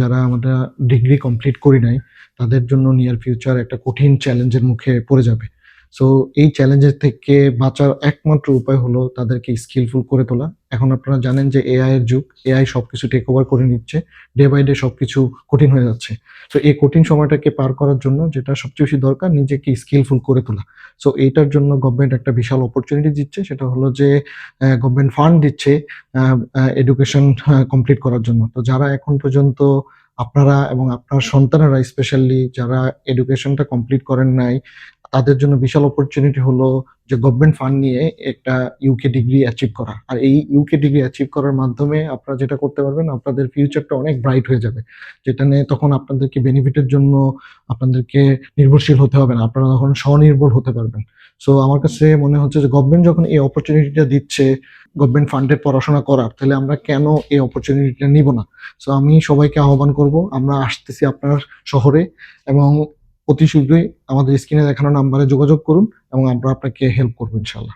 যারা আমরা degree complete করি নাই তাদের জন্য নিয়ার ফিউচার একটা কঠিন চ্যালেঞ্জের মুখে পড়ে যাবে। সো এই চ্যালেঞ্জের থেকে বাঁচার একমাত্র উপায় হলো তাদেরকে স্কিলফুল করে তোলা। এখন আপনারা জানেন যে এআই এর যুগ, এআই সবকিছু টেক ওভার করে নিচ্ছে, ডে বাই ডে সবকিছু কঠিন হয়ে যাচ্ছে। সো এই কঠিন সময়টাকে পার করার জন্য যেটা সবচেয়ে বেশি দরকার, নিজেকে স্কিলফুল করে তোলা। সো এইটার জন্য গভর্নমেন্ট একটা বিশাল অপরচুনিটি দিচ্ছে, সেটা হলো যে গভর্নমেন্ট ফান্ড দিচ্ছে এডুকেশন কমপ্লিট করার জন্য। তো যারা এখন পর্যন্ত আপনারা এবং আপনার সন্তানেরা স্পেশালি যারা এডুকেশনটা কমপ্লিট করেন নাই, তাদের জন্য বিশাল অপরচুনিটি হলো যে গভর্নমেন্ট ফান্ড নিয়ে একটা ইউকে ডিগ্রি অ্যাচিভ করা। আর এই ইউকে ডিগ্রি অ্যাচিভ করার মাধ্যমে আপনারা যেটা করতে পারবেন, আপনাদের ফিউচারটা অনেক ব্রাইট হয়ে যাবে। যেটা নিয়ে তখন আপনাদেরকে বেনিফিটের জন্য আপনাদেরকে নির্ভরশীল হতে হবে না, আপনারা তখন স্বনির্ভর হতে পারবেন। সো আমার কাছে মনে হচ্ছে যে গভর্নমেন্ট যখন এই অপরচুনিটিটা দিচ্ছে গভর্নমেন্ট ফান্ডে পড়াশোনা করার, তাহলে আমরা কেন এই অপরচুনিটিটা নিব না? সো আমি সবাইকে আহ্বান করব, আমরা আসতেছি আপনার শহরে, এবং অতি শীঘ্রই আমাদের স্ক্রিনে দেখানো নাম্বারে যোগাযোগ করুন এবং আমরা আপনাকে হেল্প করবো ইনশাল্লাহ।